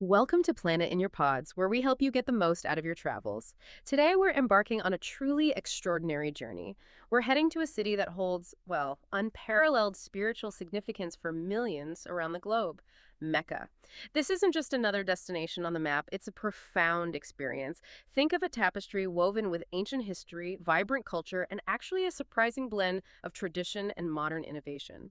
Welcome to Planet in Your Pods, where we help you get the most out of your travels. Today, we're embarking on a truly extraordinary journey. We're heading to a city that holds, well, unparalleled spiritual significance for millions around the globe, Mecca. This isn't just another destination on the map, it's a profound experience. Think of a tapestry woven with ancient history, vibrant culture, and actually a surprising blend of tradition and modern innovation.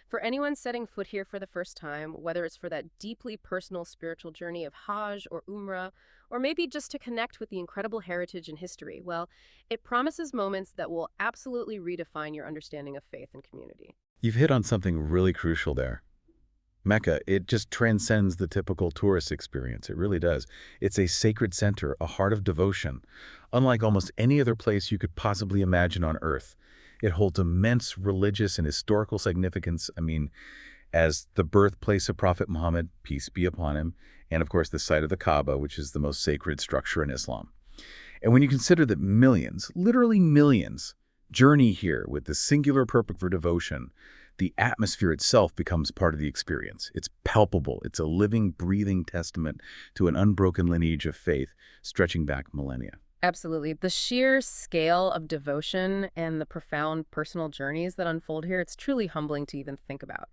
For anyone setting foot here for the first time, whether it's for that deeply personal spiritual journey of Hajj or Umrah, or maybe just to connect with the incredible heritage and history, well, it promises moments that will absolutely redefine your understanding of faith and community. You've hit on something really crucial there. Mecca, it just transcends the typical tourist experience. It really does. It's a sacred center, a heart of devotion, unlike almost any other place you could possibly imagine on Earth. It holds immense religious and historical significance, as the birthplace of Prophet Muhammad, peace be upon him, and of course the site of the Kaaba, which is the most sacred structure in Islam. And when you consider that millions, literally millions, journey here with the singular purpose for devotion, the atmosphere itself becomes part of the experience. It's palpable. It's a living, breathing testament to an unbroken lineage of faith stretching back millennia. Absolutely. The sheer scale of devotion and the profound personal journeys that unfold here, it's truly humbling to even think about.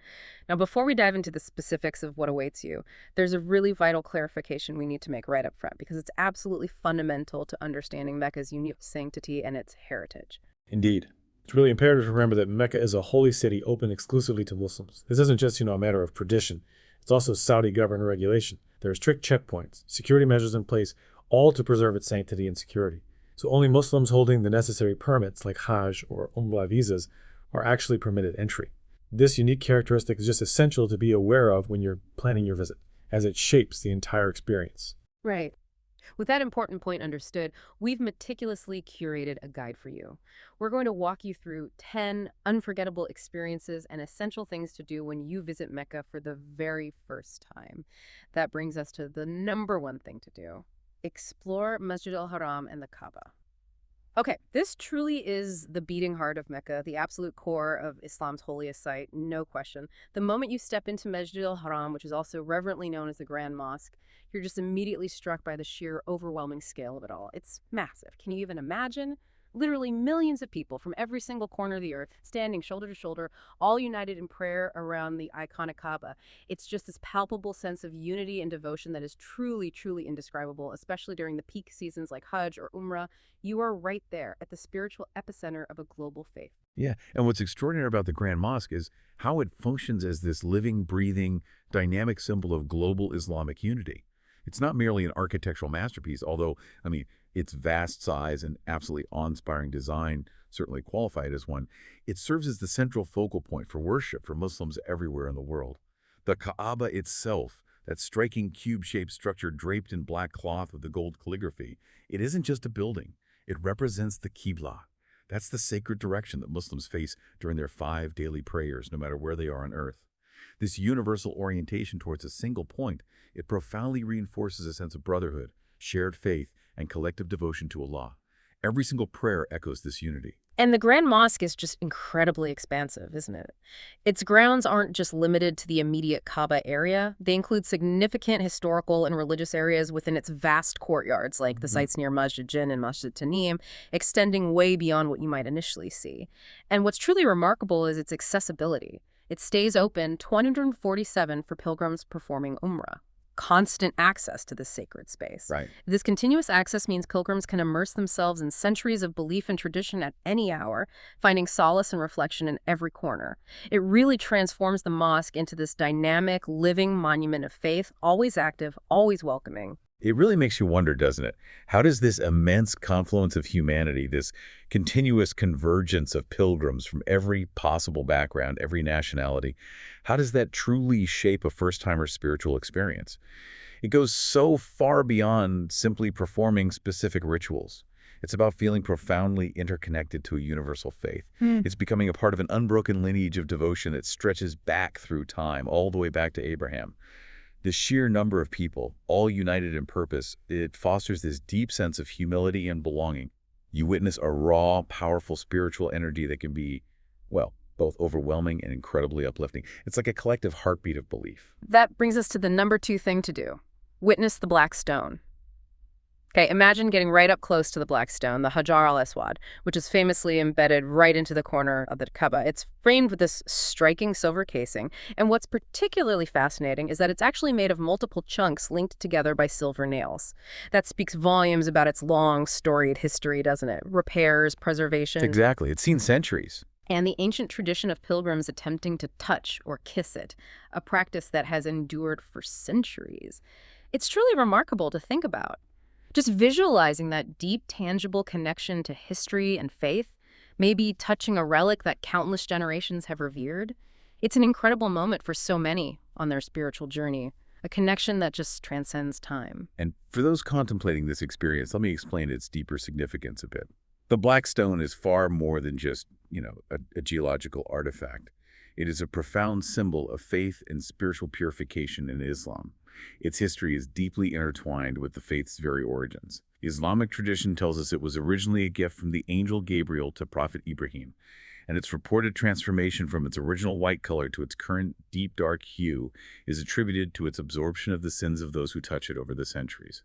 Now, before we dive into the specifics of what awaits you, there's a really vital clarification we need to make right up front because it's absolutely fundamental to understanding Mecca's unique sanctity and its heritage. Indeed. It's really imperative to remember that Mecca is a holy city open exclusively to Muslims. This isn't just, a matter of tradition. It's also Saudi government regulation. There are strict checkpoints, security measures in place, all to preserve its sanctity and security. So only Muslims holding the necessary permits, like Hajj or Umrah visas, are actually permitted entry. This unique characteristic is just essential to be aware of when you're planning your visit, as it shapes the entire experience. Right. With that important point understood, we've meticulously curated a guide for you. We're going to walk you through 10 unforgettable experiences and essential things to do when you visit Mecca for the very first time. That brings us to the number one thing to do. Explore Masjid al-Haram and the Kaaba. Okay, this truly is the beating heart of Mecca, the absolute core of Islam's holiest site, no question. The moment you step into Masjid al-Haram, which is also reverently known as the Grand Mosque, you're just immediately struck by the sheer overwhelming scale of it all. It's massive. Can you even imagine? Literally millions of people from every single corner of the earth, standing shoulder to shoulder, all united in prayer around the iconic Kaaba. It's just this palpable sense of unity and devotion that is truly, truly indescribable, especially during the peak seasons like Hajj or Umrah. You are right there at the spiritual epicenter of a global faith. Yeah, and what's extraordinary about the Grand Mosque is how it functions as this living, breathing, dynamic symbol of global Islamic unity. It's not merely an architectural masterpiece, although, its vast size and absolutely awe-inspiring design certainly qualify it as one. It serves as the central focal point for worship for Muslims everywhere in the world. The Kaaba itself, that striking cube-shaped structure draped in black cloth with the gold calligraphy, it isn't just a building. It represents the Qibla. That's the sacred direction that Muslims face during their 5 daily prayers, no matter where they are on earth. This universal orientation towards a single point, it profoundly reinforces a sense of brotherhood, shared faith, and collective devotion to Allah. Every single prayer echoes this unity. And the Grand Mosque is just incredibly expansive, isn't it? Its grounds aren't just limited to the immediate Kaaba area. They include significant historical and religious areas within its vast courtyards, like the sites near Masjid Jinn and Masjid Tanim, extending way beyond what you might initially see. And what's truly remarkable is its accessibility. It stays open 247 for pilgrims performing Umrah. Constant access to this sacred space. Right. This continuous access means pilgrims can immerse themselves in centuries of belief and tradition at any hour, finding solace and reflection in every corner. It really transforms the mosque into this dynamic, living monument of faith, always active, always welcoming. It really makes you wonder, doesn't it? How does this immense confluence of humanity, this continuous convergence of pilgrims from every possible background, every nationality, how does that truly shape a first-timer's spiritual experience? It goes so far beyond simply performing specific rituals. It's about feeling profoundly interconnected to a universal faith. It's becoming a part of an unbroken lineage of devotion that stretches back through time, all the way back to Abraham. The sheer number of people, all united in purpose, it fosters this deep sense of humility and belonging. You witness a raw, powerful spiritual energy that can be, well, both overwhelming and incredibly uplifting. It's like a collective heartbeat of belief. That brings us to the number 2 thing to do. Witness the Black Stone. Okay, imagine getting right up close to the Black Stone, the Hajar al-Aswad, which is famously embedded right into the corner of the Kaaba. It's framed with this striking silver casing, and what's particularly fascinating is that it's actually made of multiple chunks linked together by silver nails. That speaks volumes about its long, storied history, doesn't it? Repairs, preservation, Exactly. It's seen centuries. and the ancient tradition of pilgrims attempting to touch or kiss it, a practice that has endured for centuries. It's truly remarkable to think about. Just visualizing that deep, tangible connection to history and faith, maybe touching a relic that countless generations have revered, it's an incredible moment for so many on their spiritual journey, a connection that just transcends time. And for those contemplating this experience, let me explain its deeper significance a bit. The Black Stone is far more than just, a geological artifact. It is a profound symbol of faith and spiritual purification in Islam. Its history is deeply intertwined with the faith's very origins. The Islamic tradition tells us it was originally a gift from the angel Gabriel to Prophet Ibrahim, and its reported transformation from its original white color to its current deep dark hue is attributed to its absorption of the sins of those who touch it over the centuries.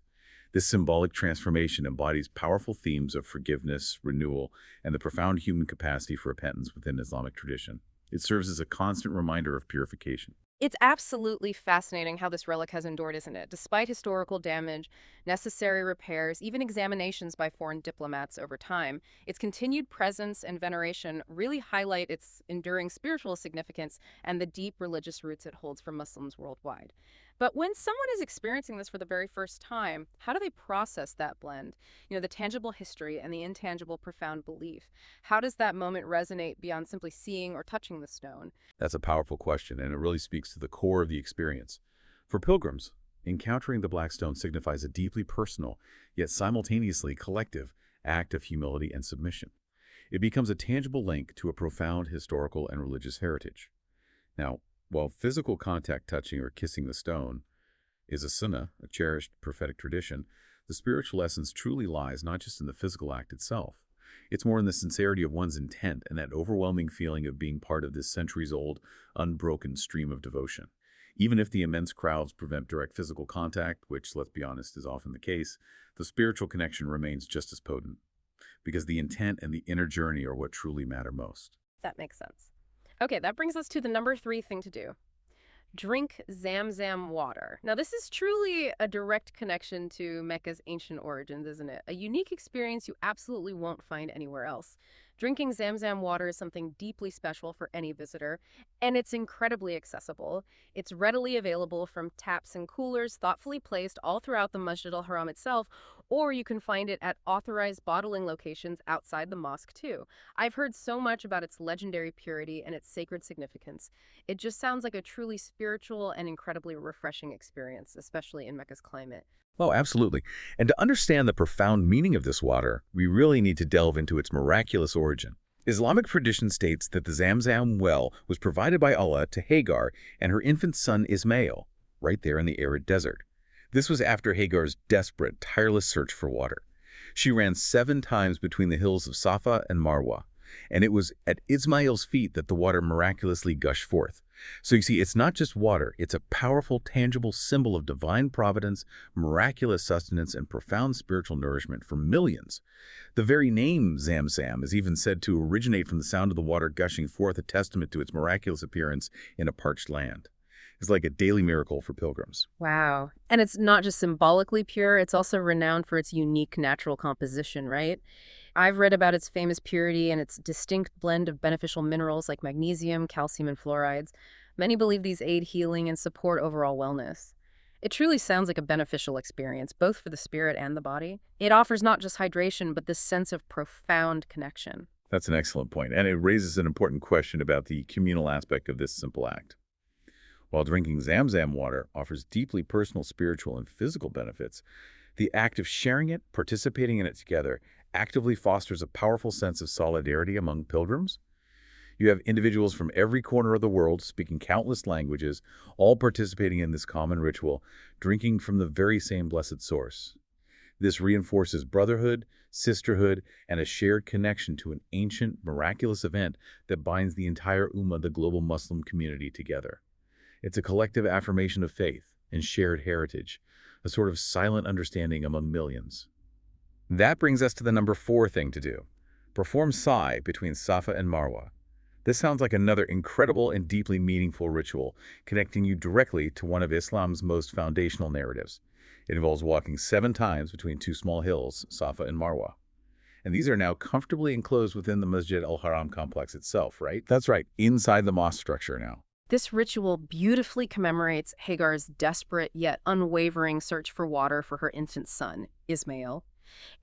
This symbolic transformation embodies powerful themes of forgiveness, renewal, and the profound human capacity for repentance within Islamic tradition. It serves as a constant reminder of purification. It's absolutely fascinating how this relic has endured, isn't it? Despite historical damage, necessary repairs, even examinations by foreign diplomats over time, its continued presence and veneration really highlight its enduring spiritual significance and the deep religious roots it holds for Muslims worldwide. But when someone is experiencing this for the very first time, how do they process that blend? The tangible history and the intangible profound belief. How does that moment resonate beyond simply seeing or touching the stone? That's a powerful question, and it really speaks to the core of the experience. For pilgrims, encountering the Black Stone signifies a deeply personal, yet simultaneously collective, act of humility and submission. It becomes a tangible link to a profound historical and religious heritage. Now, while physical contact, touching or kissing the stone, is a sunnah, a cherished prophetic tradition, the spiritual essence truly lies not just in the physical act itself. It's more in the sincerity of one's intent and that overwhelming feeling of being part of this centuries-old, unbroken stream of devotion. Even if the immense crowds prevent direct physical contact, which, let's be honest, is often the case, the spiritual connection remains just as potent, because the intent and the inner journey are what truly matter most. That makes sense. Okay, that brings us to the number 3 thing to do. Drink Zamzam water. Now, this is truly a direct connection to Mecca's ancient origins, isn't it? A unique experience you absolutely won't find anywhere else. Drinking Zamzam water is something deeply special for any visitor, and it's incredibly accessible. It's readily available from taps and coolers thoughtfully placed all throughout the Masjid al-Haram itself, or you can find it at authorized bottling locations outside the mosque too. I've heard so much about its legendary purity and its sacred significance. It just sounds like a truly spiritual and incredibly refreshing experience, especially in Mecca's climate. Oh, absolutely. And to understand the profound meaning of this water, we really need to delve into its miraculous origin. Islamic tradition states that the Zamzam well was provided by Allah to Hagar and her infant son Ismail, right there in the arid desert. This was after Hagar's desperate, tireless search for water. She ran 7 times between the hills of Safa and Marwa, and it was at Ismail's feet that the water miraculously gushed forth. So you see, it's not just water, it's a powerful, tangible symbol of divine providence, miraculous sustenance, and profound spiritual nourishment for millions. The very name Zamzam is even said to originate from the sound of the water gushing forth, a testament to its miraculous appearance in a parched land. It's like a daily miracle for pilgrims. Wow. And it's not just symbolically pure, it's also renowned for its unique natural composition, right? I've read about its famous purity and its distinct blend of beneficial minerals like magnesium, calcium, and fluorides. Many believe these aid healing and support overall wellness. It truly sounds like a beneficial experience, both for the spirit and the body. It offers not just hydration, but this sense of profound connection. That's an excellent point, and it raises an important question about the communal aspect of this simple act. While drinking Zamzam water offers deeply personal, spiritual, and physical benefits, the act of sharing it, participating in it together, actively fosters a powerful sense of solidarity among pilgrims. You have individuals from every corner of the world speaking countless languages, all participating in this common ritual, drinking from the very same blessed source. This reinforces brotherhood, sisterhood, and a shared connection to an ancient, miraculous event that binds the entire Ummah, the global Muslim community, together. It's a collective affirmation of faith and shared heritage, a sort of silent understanding among millions. That brings us to the number 4 thing to do. Perform Sa'i between Safa and Marwa. This sounds like another incredible and deeply meaningful ritual, connecting you directly to one of Islam's most foundational narratives. It involves walking 7 times between 2 small hills, Safa and Marwa. And these are now comfortably enclosed within the Masjid al-Haram complex itself, right? That's right, inside the mosque structure now. This ritual beautifully commemorates Hagar's desperate yet unwavering search for water for her infant son, Ismail.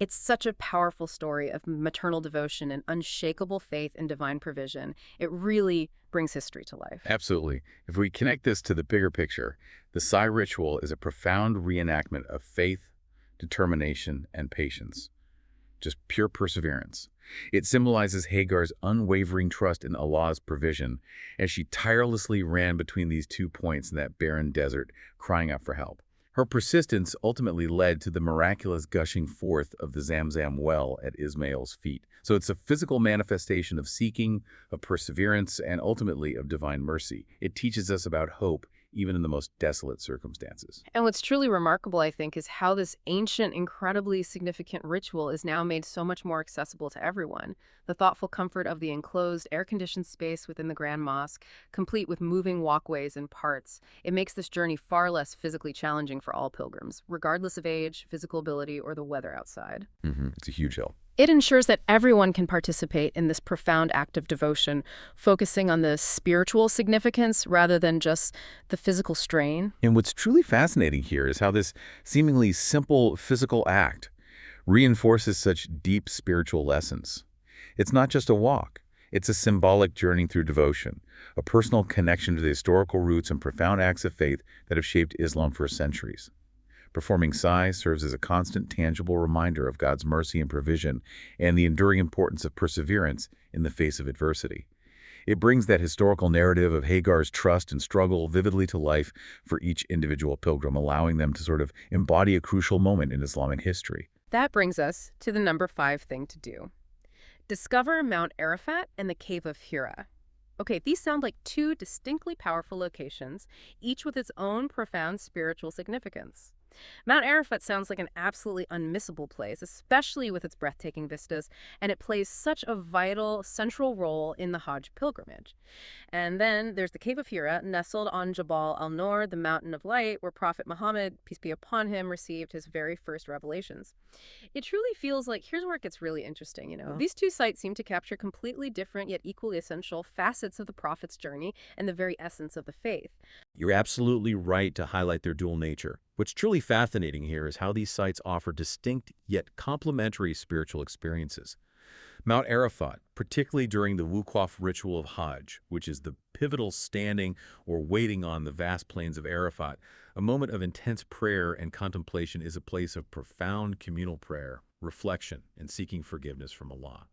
It's such a powerful story of maternal devotion and unshakable faith in divine provision. It really brings history to life. Absolutely. If we connect this to the bigger picture, the Sai ritual is a profound reenactment of faith, determination, and patience. Just pure perseverance. It symbolizes Hagar's unwavering trust in Allah's provision as she tirelessly ran between these 2 points in that barren desert, crying out for help. Her persistence ultimately led to the miraculous gushing forth of the Zamzam well at Ismail's feet. So it's a physical manifestation of seeking, of perseverance, and ultimately of divine mercy. It teaches us about hope, even in the most desolate circumstances. And what's truly remarkable, I think, is how this ancient, incredibly significant ritual is now made so much more accessible to everyone. The thoughtful comfort of the enclosed, air-conditioned space within the Grand Mosque, complete with moving walkways and parts, it makes this journey far less physically challenging for all pilgrims, regardless of age, physical ability, or the weather outside. It's a huge help. It ensures that everyone can participate in this profound act of devotion, focusing on the spiritual significance rather than just the physical strain. And what's truly fascinating here is how this seemingly simple physical act reinforces such deep spiritual lessons. It's not just a walk. It's a symbolic journey through devotion, a personal connection to the historical roots and profound acts of faith that have shaped Islam for centuries. Performing Sa'i serves as a constant, tangible reminder of God's mercy and provision and the enduring importance of perseverance in the face of adversity. It brings that historical narrative of Hagar's trust and struggle vividly to life for each individual pilgrim, allowing them to sort of embody a crucial moment in Islamic history. That brings us to the number 5 thing to do. Discover Mount Arafat and the Cave of Hira. Okay, these sound like 2 distinctly powerful locations, each with its own profound spiritual significance. Mount Arafat sounds like an absolutely unmissable place, especially with its breathtaking vistas, and it plays such a vital, central role in the Hajj pilgrimage. And then there's the Cave of Hira, nestled on Jabal al-Nur, the Mountain of Light, where Prophet Muhammad, peace be upon him, received his very first revelations. It truly feels like, here's where it gets really interesting, These 2 sites seem to capture completely different yet equally essential facets of the Prophet's journey and the very essence of the faith. You're absolutely right to highlight their dual nature. What's truly fascinating here is how these sites offer distinct yet complementary spiritual experiences. Mount Arafat, particularly during the Wuquf ritual of Hajj, which is the pivotal standing or waiting on the vast plains of Arafat, a moment of intense prayer and contemplation, is a place of profound communal prayer, reflection, and seeking forgiveness from Allah.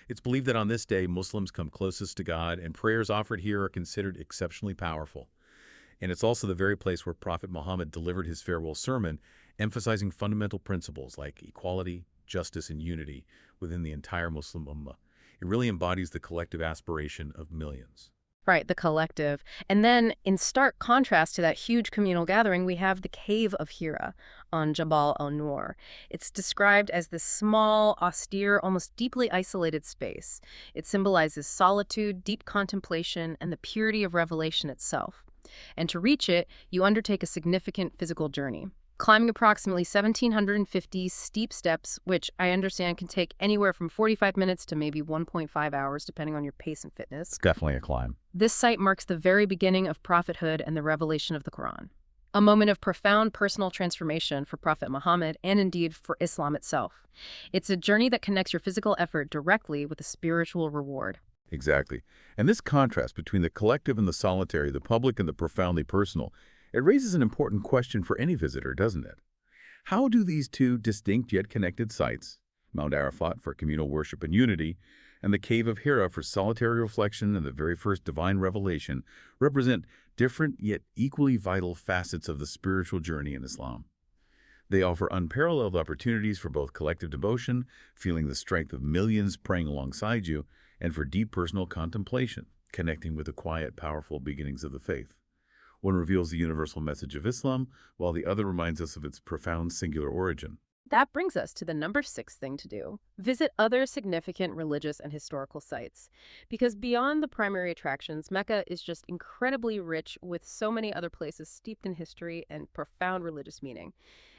It's believed that on this day, Muslims come closest to God, and prayers offered here are considered exceptionally powerful. And it's also the very place where Prophet Muhammad delivered his farewell sermon, emphasizing fundamental principles like equality, justice, and unity within the entire Muslim Ummah. It really embodies the collective aspiration of millions. Right, the collective. And then, in stark contrast to that huge communal gathering, we have the Cave of Hira on Jabal al-Nur. It's described as this small, austere, almost deeply isolated space. It symbolizes solitude, deep contemplation, and the purity of revelation itself. And to reach it, you undertake a significant physical journey, climbing approximately 1,750 steep steps, which I understand can take anywhere from 45 minutes to maybe 1.5 hours, depending on your pace and fitness. It's definitely a climb. This site marks the very beginning of prophethood and the revelation of the Quran, a moment of profound personal transformation for Prophet Muhammad and indeed for Islam itself. It's a journey that connects your physical effort directly with a spiritual reward. Exactly. And this contrast between the collective and the solitary, the public and the profoundly personal, it raises an important question for any visitor, doesn't it? How do these 2 distinct yet connected sites, Mount Arafat for communal worship and unity, and the Cave of Hira for solitary reflection and the very first divine revelation, represent different yet equally vital facets of the spiritual journey in Islam? They offer unparalleled opportunities for both collective devotion, feeling the strength of millions praying alongside you, and for deep personal contemplation, connecting with the quiet, powerful beginnings of the faith. One reveals the universal message of Islam, while the other reminds us of its profound singular origin. That brings us to the number 6 thing to do. Visit other significant religious and historical sites. Because beyond the primary attractions, Mecca is just incredibly rich with so many other places steeped in history and profound religious meaning.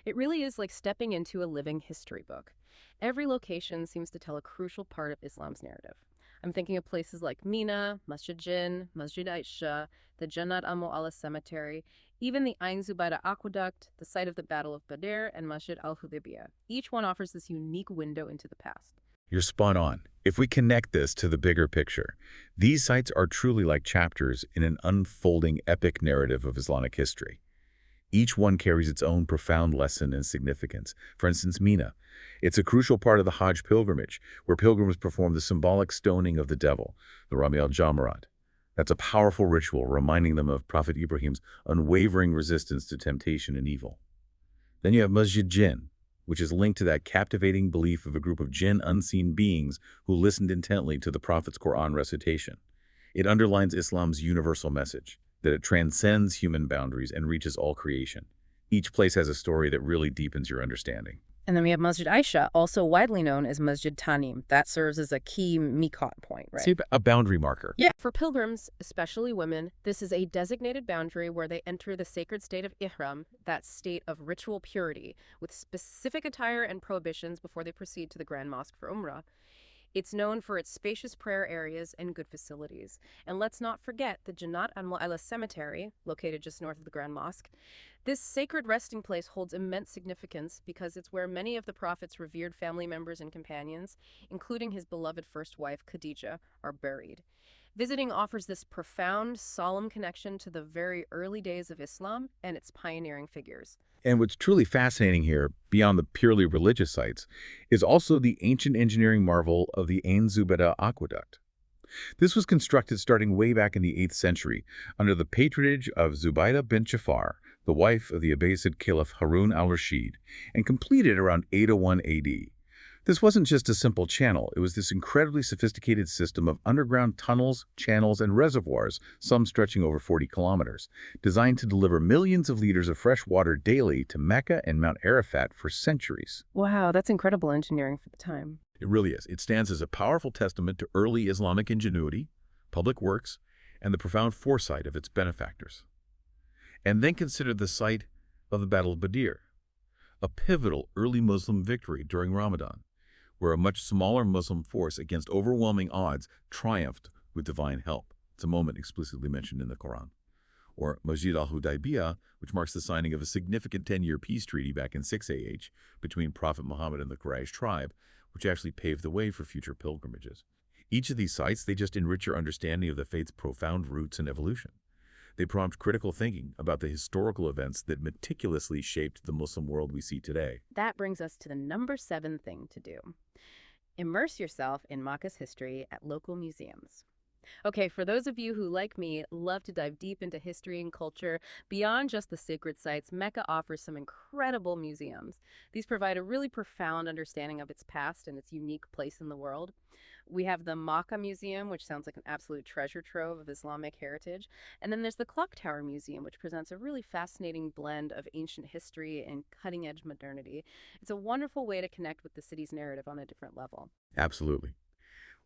It really is like stepping into a living history book. Every location seems to tell a crucial part of Islam's narrative. I'm thinking of places like Mina, Masjid Jinn, Masjid Aisha, the Jannat al-Mu'alla Cemetery, even the Ain Zubaydah Aqueduct, the site of the Battle of Badr, and Masjid al-Hudaybiyah. Each one offers this unique window into the past. You're spot on. If we connect this to the bigger picture, these sites are truly like chapters in an unfolding epic narrative of Islamic history. Each one carries its own profound lesson and significance. For instance, Mina. It's a crucial part of the Hajj pilgrimage, where pilgrims perform the symbolic stoning of the devil, the Rami al-Jamarat. That's a powerful ritual reminding them of Prophet Ibrahim's unwavering resistance to temptation and evil. Then you have Masjid Jinn, which is linked to that captivating belief of a group of jinn unseen beings who listened intently to the Prophet's Quran recitation. It underlines Islam's universal message, that it transcends human boundaries and reaches all creation. Each place has a story that really deepens your understanding. And then we have Masjid Aisha, also widely known as Masjid Tanim. That serves as a key miqat point, right? See, a boundary marker. Yeah. For pilgrims, especially women, this is a designated boundary where they enter the sacred state of Ihram, that state of ritual purity, with specific attire and prohibitions before they proceed to the Grand Mosque for Umrah. It's known for its spacious prayer areas and good facilities. And let's not forget the Jannat al-Mu'alla Cemetery, located just north of the Grand Mosque. This sacred resting place holds immense significance because it's where many of the Prophet's revered family members and companions, including his beloved first wife, Khadijah, are buried. Visiting offers this profound, solemn connection to the very early days of Islam and its pioneering figures. And what's truly fascinating here, beyond the purely religious sites, is also the ancient engineering marvel of the Ain Zubaydah Aqueduct. This was constructed starting way back in the 8th century under the patronage of Zubaydah bint Jafar, the wife of the Abbasid Caliph Harun al-Rashid, and completed around 801 AD. This wasn't just a simple channel, it was this incredibly sophisticated system of underground tunnels, channels, and reservoirs, some stretching over 40 kilometers, designed to deliver millions of liters of fresh water daily to Mecca and Mount Arafat for centuries. Wow, that's incredible engineering for the time. It really is. It stands as a powerful testament to early Islamic ingenuity, public works, and the profound foresight of its benefactors. And then consider the site of the Battle of Badr, a pivotal early Muslim victory during Ramadan, where a much smaller Muslim force against overwhelming odds triumphed with divine help. It's a moment explicitly mentioned in the Quran. Or Masjid al-Hudaybiyah, which marks the signing of a significant 10-year peace treaty back in 6 AH between Prophet Muhammad and the Quraysh tribe, which actually paved the way for future pilgrimages. Each of these sites, they just enrich your understanding of the faith's profound roots and evolution. They prompt critical thinking about the historical events that meticulously shaped the Muslim world we see today. That brings us to the number 7 thing to do. Immerse yourself in Mecca's history at local museums. Okay, for those of you who, like me, love to dive deep into history and culture, beyond just the sacred sites, Mecca offers some incredible museums. These provide a really profound understanding of its past and its unique place in the world. We have the Mecca Museum, which sounds like an absolute treasure trove of Islamic heritage. And then there's the Clock Tower Museum, which presents a really fascinating blend of ancient history and cutting-edge modernity. It's a wonderful way to connect with the city's narrative on a different level. Absolutely.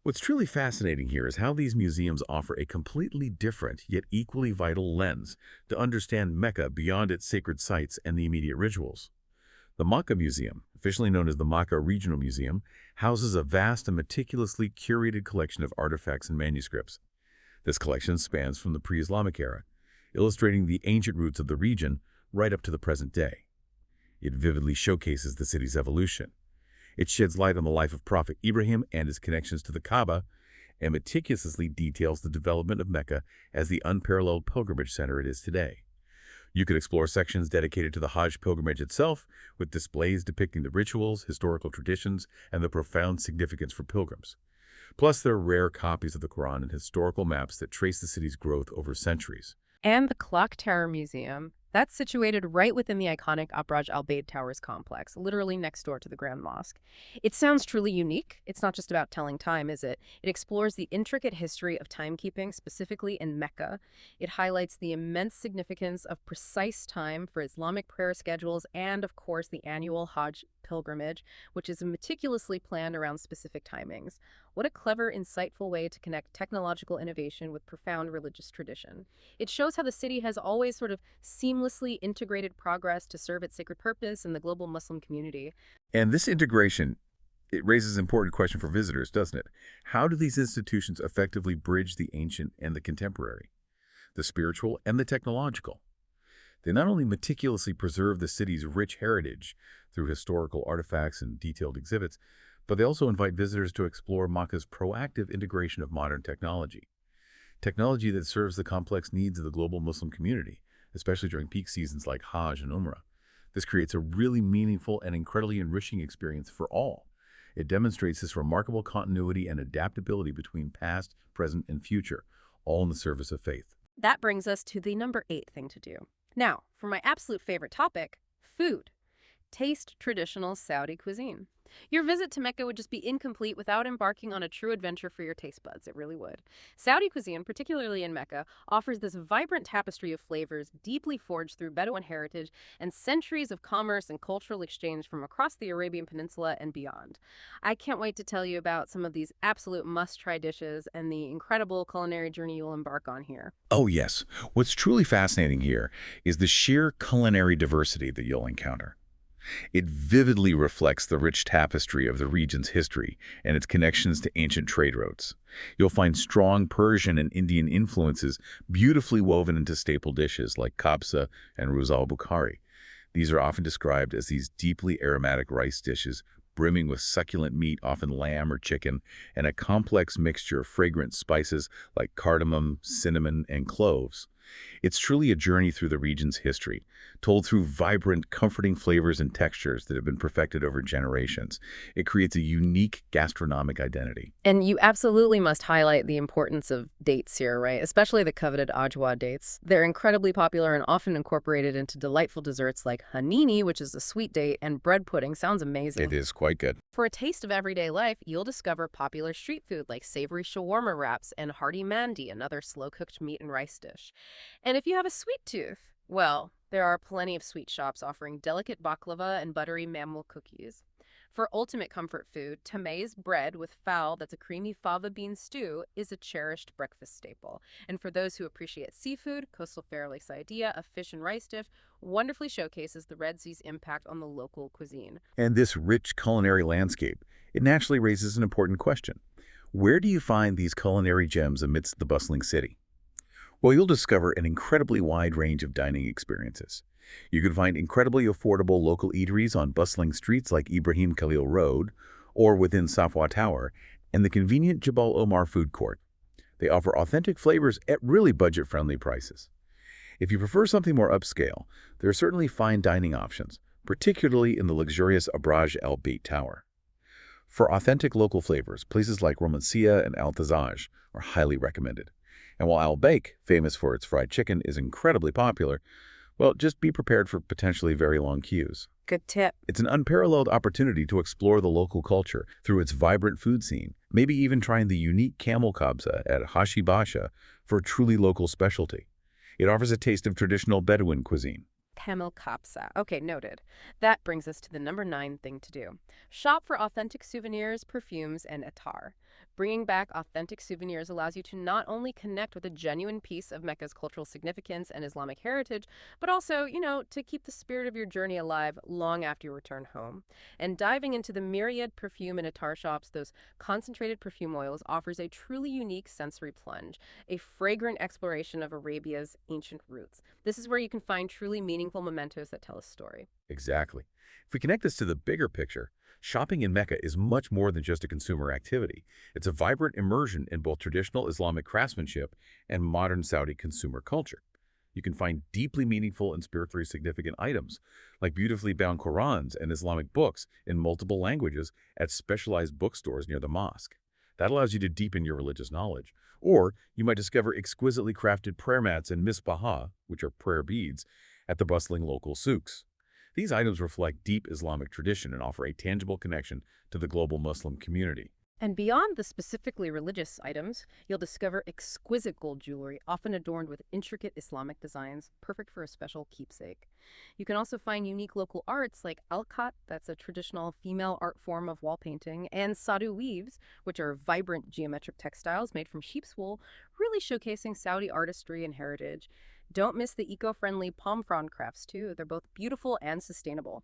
What's truly fascinating here is how these museums offer a completely different yet equally vital lens to understand Mecca beyond its sacred sites and the immediate rituals. The Mecca Museum, officially known as the Mecca Regional Museum, houses a vast and meticulously curated collection of artifacts and manuscripts. This collection spans from the pre-Islamic era, illustrating the ancient roots of the region right up to the present day. It vividly showcases the city's evolution. It sheds light on the life of Prophet Ibrahim and his connections to the Kaaba, and meticulously details the development of Mecca as the unparalleled pilgrimage center it is today. You could explore sections dedicated to the Hajj pilgrimage itself, with displays depicting the rituals, historical traditions, and the profound significance for pilgrims. Plus, there are rare copies of the Quran and historical maps that trace the city's growth over centuries. And the Clock Tower Museum. That's situated right within the iconic Abraj Al Baid Towers complex, literally next door to the Grand Mosque. It sounds truly unique. It's not just about telling time, is it? It explores the intricate history of timekeeping, specifically in Mecca. It highlights the immense significance of precise time for Islamic prayer schedules and, of course, the annual Hajj pilgrimage, which is meticulously planned around specific timings. What a clever, insightful way to connect technological innovation with profound religious tradition. It shows how the city has always sort of seamlessly integrated progress to serve its sacred purpose in the global Muslim community. And this integration, it raises an important question for visitors, doesn't it? How do these institutions effectively bridge the ancient and the contemporary, the spiritual and the technological? They not only meticulously preserve the city's rich heritage through historical artifacts and detailed exhibits, but they also invite visitors to explore Mecca's proactive integration of modern technology. Technology that serves the complex needs of the global Muslim community, especially during peak seasons like Hajj and Umrah. This creates a really meaningful and incredibly enriching experience for all. It demonstrates this remarkable continuity and adaptability between past, present, and future, all in the service of faith. That brings us to the number 8 thing to do. Now, for my absolute favorite topic, food. Taste traditional Saudi cuisine. Your visit to Mecca would just be incomplete without embarking on a true adventure for your taste buds. It really would. Saudi cuisine, particularly in Mecca, offers this vibrant tapestry of flavors deeply forged through Bedouin heritage and centuries of commerce and cultural exchange from across the Arabian Peninsula and beyond. I can't wait to tell you about some of these absolute must-try dishes and the incredible culinary journey you'll embark on here. Oh, yes. What's truly fascinating here is the sheer culinary diversity that you'll encounter. It vividly reflects the rich tapestry of the region's history and its connections to ancient trade routes. You'll find strong Persian and Indian influences beautifully woven into staple dishes like kabsa and ruz al-Bukhari. These are often described as these deeply aromatic rice dishes brimming with succulent meat, often lamb or chicken, and a complex mixture of fragrant spices like cardamom, cinnamon, and cloves. It's truly a journey through the region's history, told through vibrant, comforting flavors and textures that have been perfected over generations. It creates a unique gastronomic identity. And you absolutely must highlight the importance of dates here, right? Especially the coveted ajwa dates. They're incredibly popular and often incorporated into delightful desserts like hanini, which is a sweet date, and bread pudding. Sounds amazing. It is quite good. For a taste of everyday life, you'll discover popular street food like savory shawarma wraps and hearty mandi, another slow-cooked meat and rice dish. And if you have a sweet tooth, well, there are plenty of sweet shops offering delicate baklava and buttery mamul cookies. For ultimate comfort food, tamaise bread with fowl that's a creamy fava bean stew is a cherished breakfast staple. And for those who appreciate seafood, coastal ferrole saidiyya, a fish and rice dish, wonderfully showcases the Red Sea's impact on the local cuisine. And this rich culinary landscape, it naturally raises an important question. Where do you find these culinary gems amidst the bustling city? Well, you'll discover an incredibly wide range of dining experiences. You can find incredibly affordable local eateries on bustling streets like Ibrahim Khalil Road or within Safwa Tower and the convenient Jabal Omar food court. They offer authentic flavors at really budget-friendly prices. If you prefer something more upscale, there are certainly fine dining options, particularly in the luxurious Abraj Al Bait Tower. For authentic local flavors, places like Romancia and Al Tazaj are highly recommended. And while Al Baik, famous for its fried chicken, is incredibly popular, well, just be prepared for potentially very long queues. Good tip. It's an unparalleled opportunity to explore the local culture through its vibrant food scene, maybe even trying the unique camel kabsa at Hashi Basha for a truly local specialty. It offers a taste of traditional Bedouin cuisine. Camel kapsa. Okay, noted. That brings us to the number 9 thing to do. Shop for authentic souvenirs, perfumes, and attar. Bringing back authentic souvenirs allows you to not only connect with a genuine piece of Mecca's cultural significance and Islamic heritage, but also, to keep the spirit of your journey alive long after you return home. And diving into the myriad perfume and attar shops, those concentrated perfume oils, offers a truly unique sensory plunge, a fragrant exploration of Arabia's ancient roots. This is where you can find truly meaningful mementos that tell a story. Exactly. If we connect this to the bigger picture, shopping in Mecca is much more than just a consumer activity. It's a vibrant immersion in both traditional Islamic craftsmanship and modern Saudi consumer culture. You can find deeply meaningful and spiritually significant items, like beautifully bound Qurans and Islamic books in multiple languages at specialized bookstores near the mosque. That allows you to deepen your religious knowledge. Or you might discover exquisitely crafted prayer mats and misbaha, which are prayer beads, at the bustling local souks. These items reflect deep Islamic tradition and offer a tangible connection to the global Muslim community. And beyond the specifically religious items, you'll discover exquisite gold jewelry, often adorned with intricate Islamic designs, perfect for a special keepsake. You can also find unique local arts like alqat, that's a traditional female art form of wall painting, and sadu weaves, which are vibrant geometric textiles made from sheep's wool, really showcasing Saudi artistry and heritage. Don't miss the eco-friendly palm frond crafts, too. They're both beautiful and sustainable.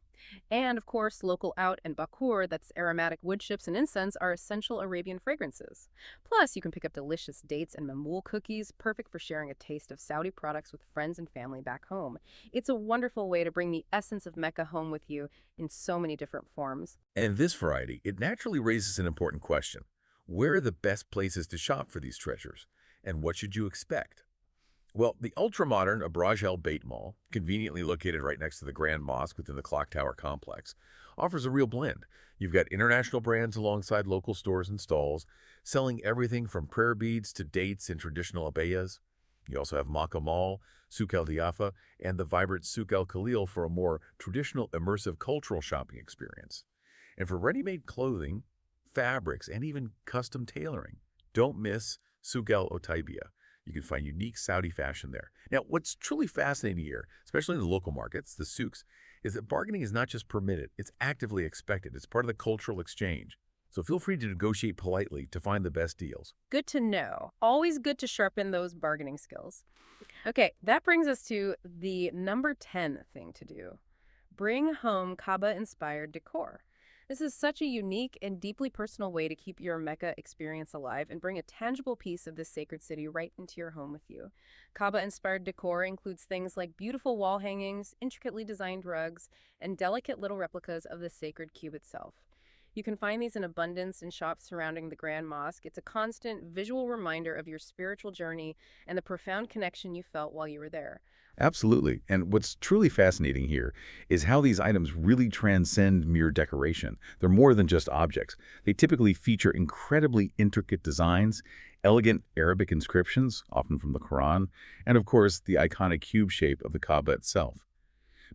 And of course, local oud and bakur, that's aromatic wood chips and incense, are essential Arabian fragrances. Plus, you can pick up delicious dates and mamul cookies, perfect for sharing a taste of Saudi products with friends and family back home. It's a wonderful way to bring the essence of Mecca home with you in so many different forms. And this variety, it naturally raises an important question. Where are the best places to shop for these treasures? And what should you expect? Well, the ultra-modern Abraj El Bait Mall, conveniently located right next to the Grand Mosque within the Clock Tower complex, offers a real blend. You've got international brands alongside local stores and stalls, selling everything from prayer beads to dates and traditional abayas. You also have Makkah Mall, Souk El Diafa, and the vibrant Souk El Khalil for a more traditional, immersive cultural shopping experience. And for ready-made clothing, fabrics, and even custom tailoring, don't miss Souk El Otaibia. You can find unique Saudi fashion there. Now, what's truly fascinating here, especially in the local markets, the souks, is that bargaining is not just permitted, it's actively expected. It's part of the cultural exchange. So feel free to negotiate politely to find the best deals. Good to know. Always good to sharpen those bargaining skills. Okay, that brings us to the number 10 thing to do. Bring home Kaaba-inspired decor. This is such a unique and deeply personal way to keep your Mecca experience alive and bring a tangible piece of this sacred city right into your home with you. Kaaba-inspired decor includes things like beautiful wall hangings, intricately designed rugs, and delicate little replicas of the sacred cube itself. You can find these in abundance in shops surrounding the Grand Mosque. It's a constant visual reminder of your spiritual journey and the profound connection you felt while you were there. Absolutely. And what's truly fascinating here is how these items really transcend mere decoration. They're more than just objects. They typically feature incredibly intricate designs, elegant Arabic inscriptions, often from the Quran, and of course, the iconic cube shape of the Kaaba itself.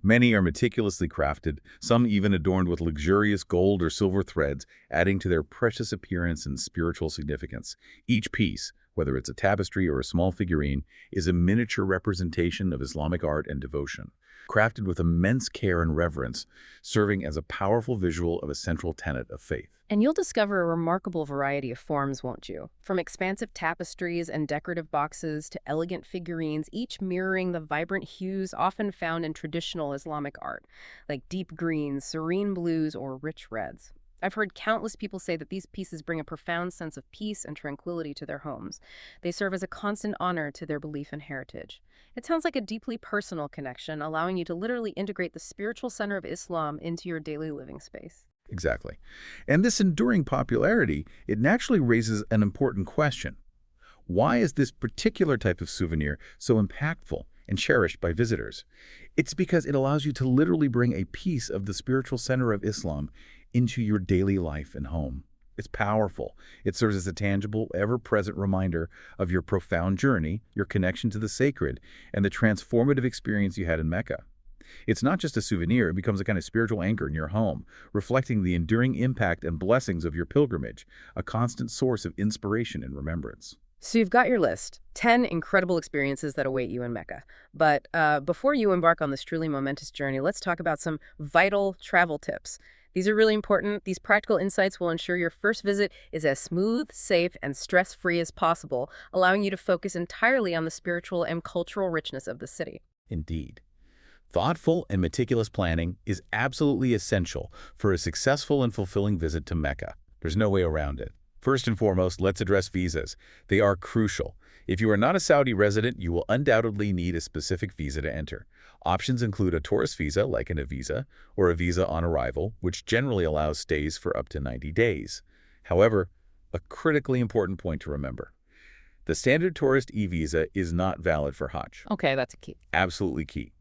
Many are meticulously crafted, some even adorned with luxurious gold or silver threads, adding to their precious appearance and spiritual significance. Each piece, whether it's a tapestry or a small figurine, is a miniature representation of Islamic art and devotion, crafted with immense care and reverence, serving as a powerful visual of a central tenet of faith. And you'll discover a remarkable variety of forms, won't you? From expansive tapestries and decorative boxes to elegant figurines, each mirroring the vibrant hues often found in traditional Islamic art, like deep greens, serene blues, or rich reds. I've heard countless people say that these pieces bring a profound sense of peace and tranquility to their homes. They serve as a constant honor to their belief and heritage. It sounds like a deeply personal connection, allowing you to literally integrate the spiritual center of Islam into your daily living space. Exactly. And this enduring popularity, it naturally raises an important question. Why is this particular type of souvenir so impactful and cherished by visitors? It's because it allows you to literally bring a piece of the spiritual center of Islam into your daily life and home. It's powerful. It serves as a tangible, ever-present reminder of your profound journey, your connection to the sacred, and the transformative experience you had in Mecca. It's not just a souvenir, it becomes a kind of spiritual anchor in your home, reflecting the enduring impact and blessings of your pilgrimage, a constant source of inspiration and remembrance. So you've got your list, 10 incredible experiences that await you in Mecca. But before you embark on this truly momentous journey, let's talk about some vital travel tips. These are really important. These practical insights will ensure your first visit is as smooth, safe, and stress-free as possible, allowing you to focus entirely on the spiritual and cultural richness of the city. Indeed. Thoughtful and meticulous planning is absolutely essential for a successful and fulfilling visit to Mecca. There's no way around it. First and foremost, let's address visas. They are crucial. If you are not a Saudi resident, you will undoubtedly need a specific visa to enter. Options include a tourist visa, like an e-visa, or a visa on arrival, which generally allows stays for up to 90 days. However, a critically important point to remember. The standard tourist e-visa is not valid for Hajj. Okay, that's a key. Absolutely key.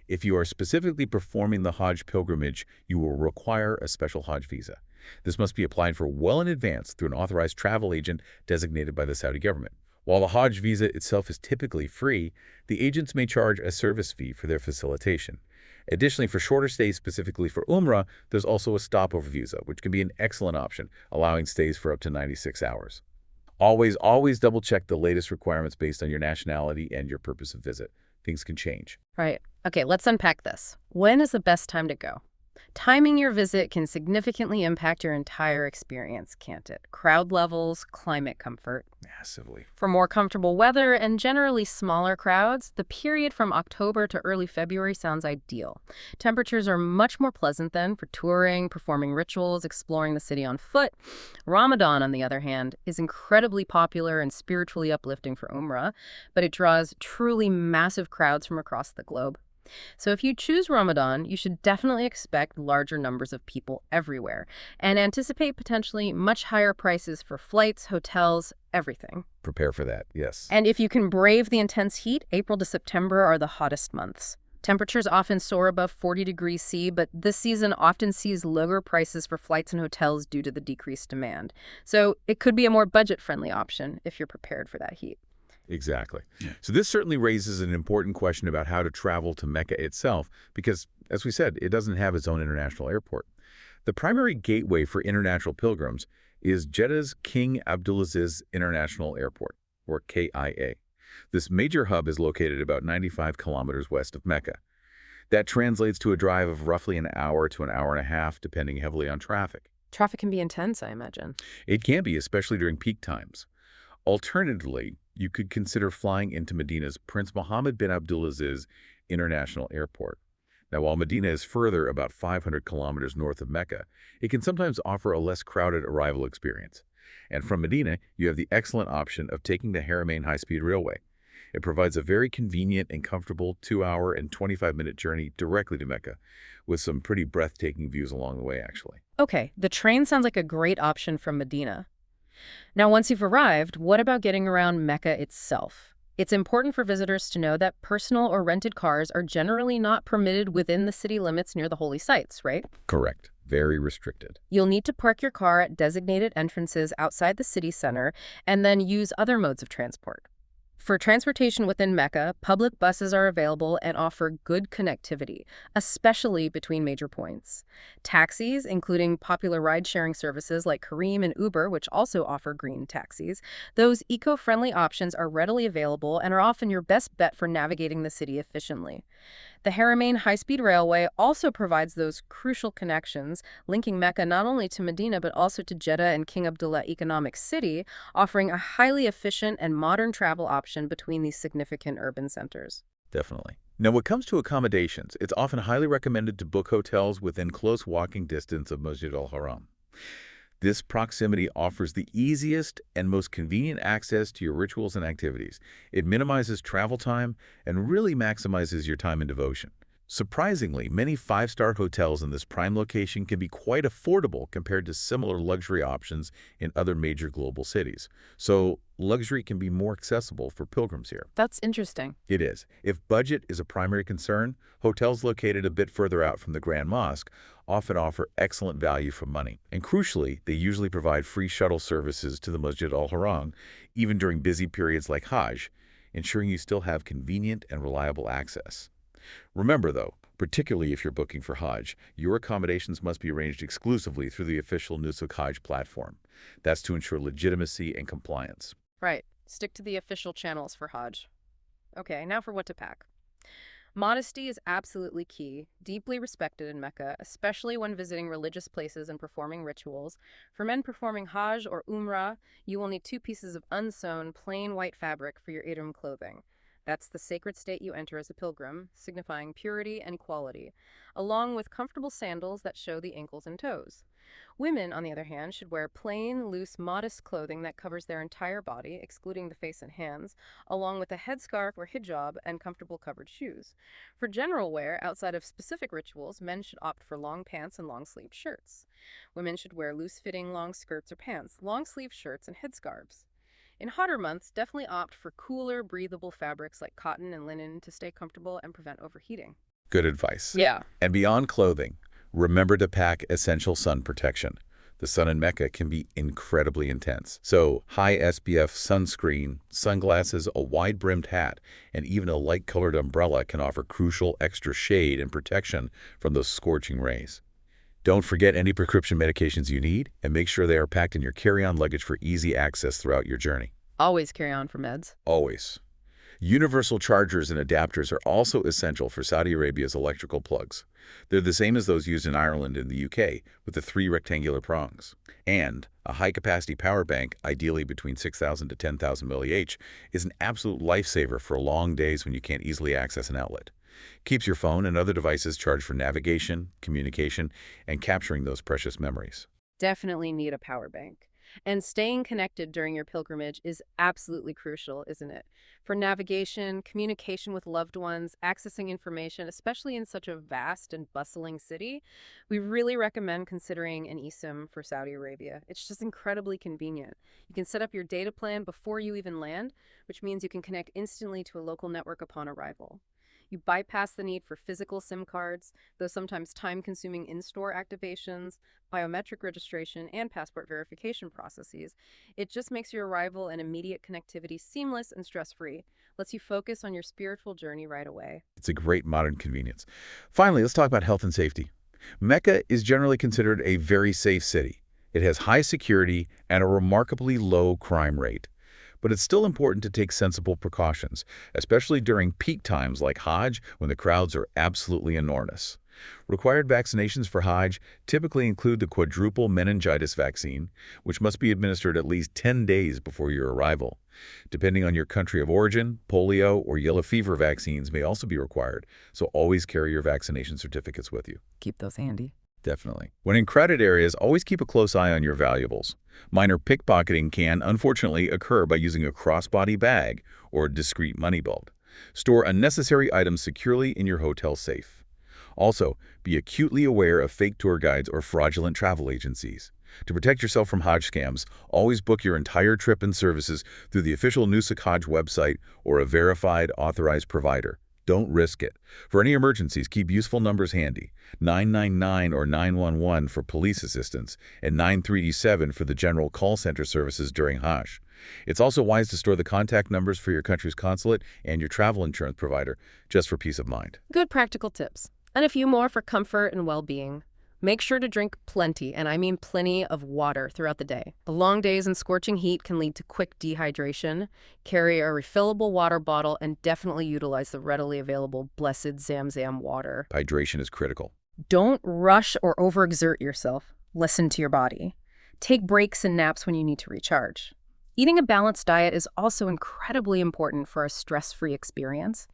If you are specifically performing the Hajj pilgrimage, you will require a special Hajj visa. This must be applied for well in advance through an authorized travel agent designated by the Saudi government. While the Hajj visa itself is typically free, the agents may charge a service fee for their facilitation. Additionally, for shorter stays specifically for Umrah, there's also a stopover visa, which can be an excellent option, allowing stays for up to 96 hours. Always double-check the latest requirements based on your nationality and your purpose of visit. Things can change. Right. Okay, let's unpack this. When is the best time to go? Timing your visit can significantly impact your entire experience, can't it? Crowd levels, climate comfort. Massively. For more comfortable weather and generally smaller crowds, the period from October to early February sounds ideal. Temperatures are much more pleasant then for touring, performing rituals, exploring the city on foot. Ramadan, on the other hand, is incredibly popular and spiritually uplifting for Umrah, but it draws truly massive crowds from across the globe. So if you choose Ramadan, you should definitely expect larger numbers of people everywhere and anticipate potentially much higher prices for flights, hotels, everything. Prepare for that, yes. And if you can brave the intense heat, April to September are the hottest months. Temperatures often soar above 40 degrees C, but this season often sees lower prices for flights and hotels due to the decreased demand. So it could be a more budget-friendly option if you're prepared for that heat. Exactly. So this certainly raises an important question about how to travel to Mecca itself, because, as we said, it doesn't have its own international airport. The primary gateway for international pilgrims is Jeddah's King Abdulaziz International Airport, or KIA. This major hub is located about 95 kilometers west of Mecca. That translates to a drive of roughly an hour to an hour and a half, depending heavily on traffic. Traffic can be intense, I imagine. It can be, especially during peak times. Alternatively, you could consider flying into Medina's Prince Mohammed bin Abdulaziz International Airport. Now, while Medina is further, about 500 kilometers north of Mecca, it can sometimes offer a less crowded arrival experience. And from Medina, you have the excellent option of taking the Haramain high-speed railway. It provides a very convenient and comfortable 2-hour and 25-minute journey directly to Mecca, with some pretty breathtaking views along the way, actually. Okay, the train sounds like a great option from Medina. Now, once you've arrived, what about getting around Mecca itself? It's important for visitors to know that personal or rented cars are generally not permitted within the city limits near the holy sites, right? Correct. Very restricted. You'll need to park your car at designated entrances outside the city center and then use other modes of transport. For transportation within Mecca, public buses are available and offer good connectivity, especially between major points. Taxis, including popular ride-sharing services like Careem and Uber, which also offer green taxis, those eco-friendly options are readily available and are often your best bet for navigating the city efficiently. The Haramain high-speed railway also provides those crucial connections, linking Mecca not only to Medina but also to Jeddah and King Abdullah Economic City, offering a highly efficient and modern travel option between these significant urban centers. Definitely. Now, when it comes to accommodations, it's often highly recommended to book hotels within close walking distance of Masjid al-Haram. This proximity offers the easiest and most convenient access to your rituals and activities. It minimizes travel time and really maximizes your time and devotion. Surprisingly, many five-star hotels in this prime location can be quite affordable compared to similar luxury options in other major global cities. So luxury can be more accessible for pilgrims here. That's interesting. It is. If budget is a primary concern, hotels located a bit further out from the Grand Mosque often offer excellent value for money. And crucially, they usually provide free shuttle services to the Masjid al-Haram, even during busy periods like Hajj, ensuring you still have convenient and reliable access. Remember, though, particularly if you're booking for Hajj, your accommodations must be arranged exclusively through the official Nusuk Hajj platform. That's to ensure legitimacy and compliance. Right. Stick to the official channels for Hajj. Okay, now for what to pack. Modesty is absolutely key, deeply respected in Mecca, especially when visiting religious places and performing rituals. For men performing Hajj or Umrah, you will need 2 pieces of unsewn, plain white fabric for your ihram clothing. That's the sacred state you enter as a pilgrim, signifying purity and quality, along with comfortable sandals that show the ankles and toes. Women, on the other hand, should wear plain, loose, modest clothing that covers their entire body, excluding the face and hands, along with a headscarf or hijab and comfortable covered shoes. For general wear, outside of specific rituals, men should opt for long pants and long-sleeved shirts. Women should wear loose-fitting long skirts or pants, long-sleeved shirts, and headscarves. In hotter months, definitely opt for cooler, breathable fabrics like cotton and linen to stay comfortable and prevent overheating. Good advice. Yeah. And beyond clothing, remember to pack essential sun protection. The sun in Mecca can be incredibly intense. So high SPF sunscreen, sunglasses, a wide-brimmed hat, and even a light-colored umbrella can offer crucial extra shade and protection from those scorching rays. Don't forget any prescription medications you need, and make sure they are packed in your carry-on luggage for easy access throughout your journey. Always carry on for meds. Always. Universal chargers and adapters are also essential for Saudi Arabia's electrical plugs. They're the same as those used in Ireland and the UK, with the 3 rectangular prongs. And a high-capacity power bank, ideally between 6,000 to 10,000 mAh, is an absolute lifesaver for long days when you can't easily access an outlet. Keeps your phone and other devices charged for navigation, communication, and capturing those precious memories. Definitely need a power bank. And staying connected during your pilgrimage is absolutely crucial, isn't it? For navigation, communication with loved ones, accessing information, especially in such a vast and bustling city, we really recommend considering an eSIM for Saudi Arabia. It's just incredibly convenient. You can set up your data plan before you even land, which means you can connect instantly to a local network upon arrival. You bypass the need for physical SIM cards, those sometimes time-consuming in-store activations, biometric registration, and passport verification processes. It just makes your arrival and immediate connectivity seamless and stress-free, lets you focus on your spiritual journey right away. It's a great modern convenience. Finally, let's talk about health and safety. Mecca is generally considered a very safe city. It has high security and a remarkably low crime rate. But it's still important to take sensible precautions, especially during peak times like Hajj when the crowds are absolutely enormous. Required vaccinations for Hajj typically include the quadruple meningitis vaccine, which must be administered at least 10 days before your arrival. Depending on your country of origin, polio or yellow fever vaccines may also be required, so always carry your vaccination certificates with you. Keep those handy. Definitely. When in crowded areas, always keep a close eye on your valuables. Minor pickpocketing can, unfortunately, occur by using a crossbody bag or a discreet money belt. Store unnecessary items securely in your hotel safe. Also, be acutely aware of fake tour guides or fraudulent travel agencies. To protect yourself from Hajj scams, always book your entire trip and services through the official Nusuk Hajj website or a verified, authorized provider. Don't risk it. For any emergencies, keep useful numbers handy. 999 or 911 for police assistance, and 937 for the general call center services during Hajj. It's also wise to store the contact numbers for your country's consulate and your travel insurance provider, just for peace of mind. Good practical tips. And a few more for comfort and well-being. Make sure to drink plenty, and I mean plenty, of water throughout the day. The long days and scorching heat can lead to quick dehydration. Carry a refillable water bottle and definitely utilize the readily available blessed Zamzam water. Hydration is critical. Don't rush or overexert yourself. Listen to your body. Take breaks and naps when you need to recharge. Eating a balanced diet is also incredibly important for a stress-free experience.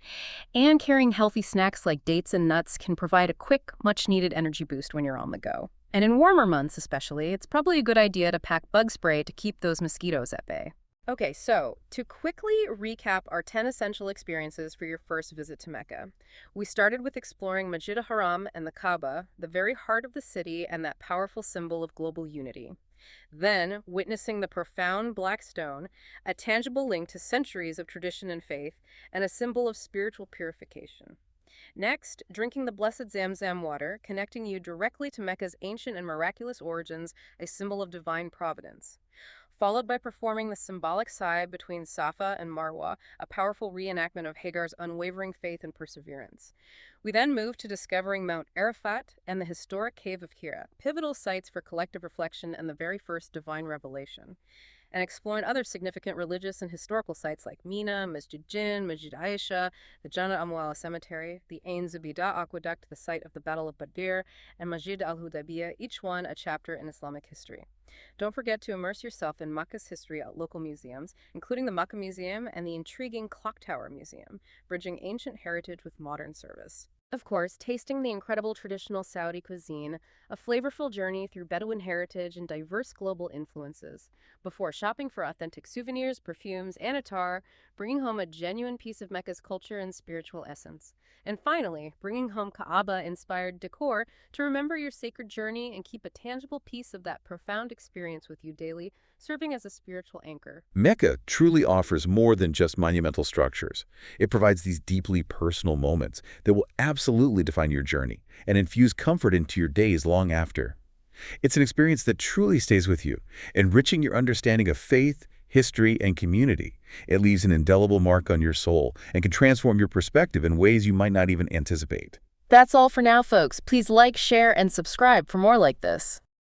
And carrying healthy snacks like dates and nuts can provide a quick, much-needed energy boost when you're on the go. And in warmer months especially, it's probably a good idea to pack bug spray to keep those mosquitoes at bay. Okay, so to quickly recap our 10 essential experiences for your first visit to Mecca. We started with exploring Masjid al-Haram and the Kaaba, the very heart of the city and that powerful symbol of global unity. Then, witnessing the profound black stone, a tangible link to centuries of tradition and faith, and a symbol of spiritual purification. Next, drinking the blessed Zamzam water, connecting you directly to Mecca's ancient and miraculous origins, a symbol of divine providence. Followed by performing the symbolic sa'i between Safa and Marwa, a powerful reenactment of Hagar's unwavering faith and perseverance. We then moved to discovering Mount Arafat and the historic Cave of Hira, pivotal sites for collective reflection and the very first divine revelation, and exploring other significant religious and historical sites like Mina, Masjid Jinn, Masjid Aisha, the Jannah Amwala Cemetery, the Ain Zubida Aqueduct, the site of the Battle of Badr, and Masjid al-Hudaybiyah, each one a chapter in Islamic history. Don't forget to immerse yourself in Mecca's history at local museums, including the Mecca Museum and the intriguing Clock Tower Museum, bridging ancient heritage with modern service. Of course, tasting the incredible traditional Saudi cuisine, a flavorful journey through Bedouin heritage and diverse global influences, before shopping for authentic souvenirs, perfumes, and attar, bringing home a genuine piece of Mecca's culture and spiritual essence. And finally, bringing home Kaaba-inspired decor to remember your sacred journey and keep a tangible piece of that profound experience with you daily, serving as a spiritual anchor. Mecca truly offers more than just monumental structures. It provides these deeply personal moments that will absolutely define your journey and infuse comfort into your days long after. It's an experience that truly stays with you, enriching your understanding of faith, history, and community. It leaves an indelible mark on your soul and can transform your perspective in ways you might not even anticipate. That's all for now, folks. Please like, share, and subscribe for more like this.